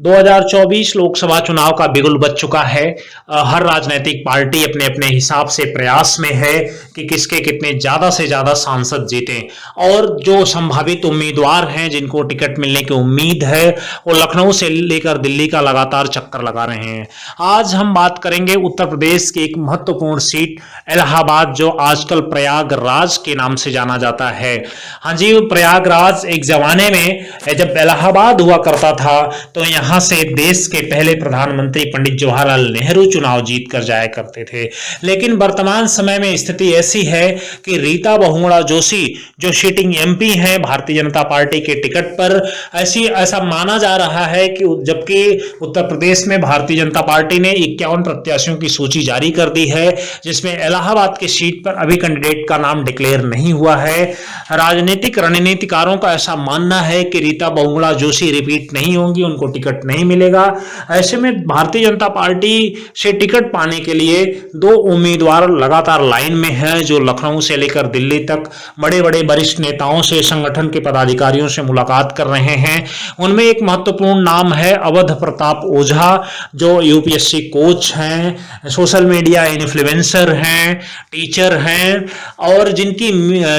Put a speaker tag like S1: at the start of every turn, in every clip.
S1: 2024 लोकसभा चुनाव का बिगुल बज चुका है। हर राजनीतिक पार्टी अपने अपने हिसाब से प्रयास में है कि किसके कितने ज्यादा से ज्यादा सांसद जीतें और जो संभावित उम्मीदवार हैं जिनको टिकट मिलने की उम्मीद है वो लखनऊ से लेकर दिल्ली का लगातार चक्कर लगा रहे हैं। आज हम बात करेंगे उत्तर प्रदेश की एक महत्वपूर्ण सीट इलाहाबाद, जो आजकल प्रयागराज के नाम से जाना जाता है। हाँ जी, प्रयागराज एक जमाने में जब इलाहाबाद हुआ करता था तो यहाँ से देश के पहले प्रधानमंत्री पंडित जवाहरलाल नेहरू चुनाव जीत कर जाया करते थे। लेकिन वर्तमान समय में स्थिति ऐसी है कि रीता बहुगुणा जोशी जो सिटिंग एमपी हैं भारतीय जनता पार्टी के टिकट पर, ऐसा माना जा रहा है कि जबकि उत्तर प्रदेश में भारतीय जनता पार्टी ने 51 प्रत्याशियों की सूची जारी कर दी है, जिसमें इलाहाबाद की सीट पर अभी कैंडिडेट का नाम डिक्लेयर नहीं हुआ है। राजनीतिक रणनीतिकारों का ऐसा मानना है कि रीता बहुगुणा जोशी रिपीट नहीं होंगी, उनको टिकट नहीं मिलेगा। ऐसे में भारतीय जनता पार्टी से टिकट पाने के लिए दो उम्मीदवार लगातार लाइन में हैं, जो लखनऊ से लेकर दिल्ली तक बड़े बड़े वरिष्ठ नेताओं से, संगठन के पदाधिकारियों से मुलाकात कर रहे हैं। उनमें एक महत्वपूर्ण नाम है अवध प्रताप ओझा, जो यूपीएससी कोच हैं, सोशल मीडिया इन्फ्लुएंसर हैं, टीचर हैं और जिनकी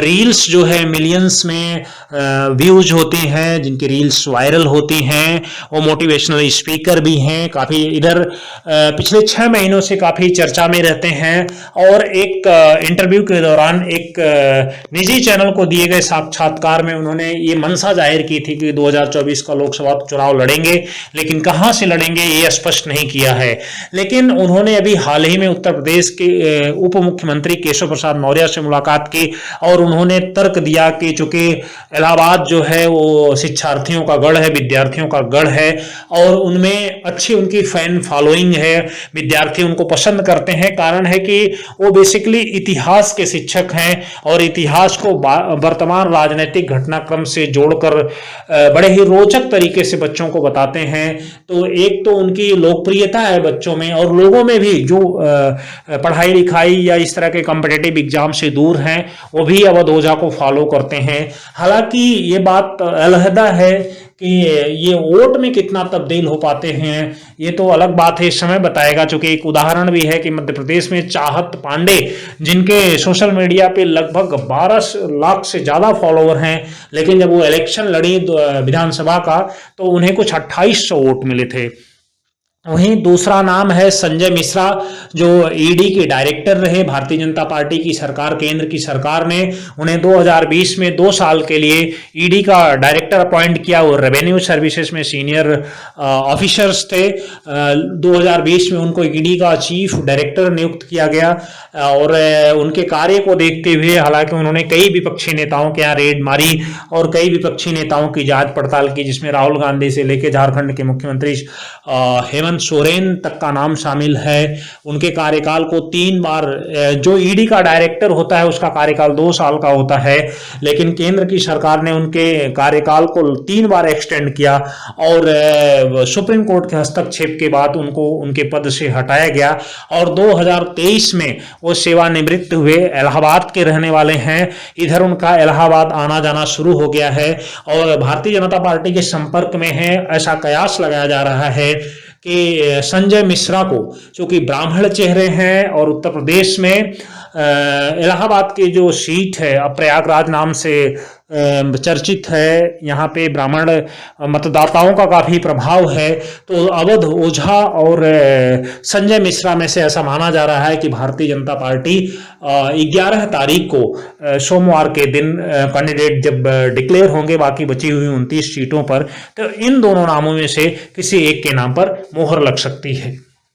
S1: रील्स जो है मिलियंस में व्यूज होती हैं, जिनकी रील्स वायरल होती हैं। वो मोटिवेशनल स्पीकर भी हैं, काफ़ी इधर पिछले 6 महीनों से काफ़ी चर्चा में रहते हैं। और एक इंटरव्यू के दौरान एक निजी चैनल को दिए गए साक्षात्कार में उन्होंने ये मंशा जाहिर की थी कि 2024 का लोकसभा चुनाव लड़ेंगे, लेकिन कहाँ से लड़ेंगे ये स्पष्ट नहीं किया है। लेकिन उन्होंने अभी हाल ही में उत्तर प्रदेश के उप मुख्यमंत्री केशव प्रसाद मौर्य से मुलाकात की और उन्होंने तर्क दिया कि चूंकि इलाहाबाद जो है वो शिक्षार्थियों का गढ़ है, विद्यार्थियों का गढ़ है और उनमें अच्छी उनकी फैन फॉलोइंग है, विद्यार्थी उनको पसंद करते हैं। कारण है कि वो बेसिकली इतिहास के शिक्षक हैं और इतिहास को वर्तमान राजनीतिक घटनाक्रम से जोड़कर बड़े ही रोचक तरीके से बच्चों को बताते हैं। तो एक तो उनकी लोकप्रियता है बच्चों में और लोगों में भी, जो पढ़ाई लिखाई या इस तरह के कॉम्पिटिटिव एग्जाम से दूर हैं, वो भी अवध ओझा को फॉलो करते हैं। हालांकि ये बात अलहदा है कि ये वोट में कितना तब्दील हो पाते हैं ये तो अलग बात है, समय बताएगा। चूंकि एक उदाहरण भी है कि मध्य प्रदेश में चाहत पांडे, जिनके सोशल मीडिया पे लगभग 12 लाख से ज़्यादा फॉलोवर हैं, लेकिन जब वो इलेक्शन लड़ी विधानसभा का तो उन्हें कुछ 2800 वोट मिले थे। वहीं दूसरा नाम है संजय मिश्रा, जो ईडी के डायरेक्टर रहे। भारतीय जनता पार्टी की सरकार, केंद्र की सरकार ने उन्हें 2020 में 2 साल के लिए ईडी का डायरेक्टर अपॉइंट किया। वो रेवेन्यू सर्विसेज में सीनियर ऑफिसर्स थे। 2020 में उनको ईडी का चीफ डायरेक्टर नियुक्त किया गया और उनके कार्य को देखते हुए, हालांकि उन्होंने कई विपक्षी नेताओं के यहाँ रेड मारी और कई विपक्षी नेताओं की जांच पड़ताल की, जिसमें राहुल गांधी से लेकर झारखंड के मुख्यमंत्री हेमंत सोरेन तक का नाम शामिल है। उनके कार्यकाल को 3 बार, जो ईडी का डायरेक्टर होता है उसका कार्यकाल 2 साल का होता है, लेकिन केंद्र की सरकार ने उनके कार्यकाल को 3 बार एक्सटेंड किया और सुप्रीम कोर्ट के हस्तक्षेप के बाद उनको उनके पद से हटाया गया और 2023 में वो सेवानिवृत्त हुए। इलाहाबाद के रहने वाले हैं, इधर उनका इलाहाबाद आना जाना शुरू हो गया है और भारतीय जनता पार्टी के संपर्क में है। ऐसा कयास लगाया जा रहा है कि संजय मिश्रा को, चूंकि ब्राह्मण चेहरे हैं और उत्तर प्रदेश में इलाहाबाद की जो सीट है अब प्रयागराज नाम से चर्चित है, यहाँ पे ब्राह्मण मतदाताओं का काफ़ी प्रभाव है, तो अवध ओझा और संजय मिश्रा में से ऐसा माना जा रहा है कि भारतीय जनता पार्टी 11 तारीख को सोमवार के दिन कैंडिडेट जब डिक्लेयर होंगे बाकी बची हुई 29 सीटों पर, तो इन दोनों नामों में से किसी एक के नाम पर मोहर लग सकती है।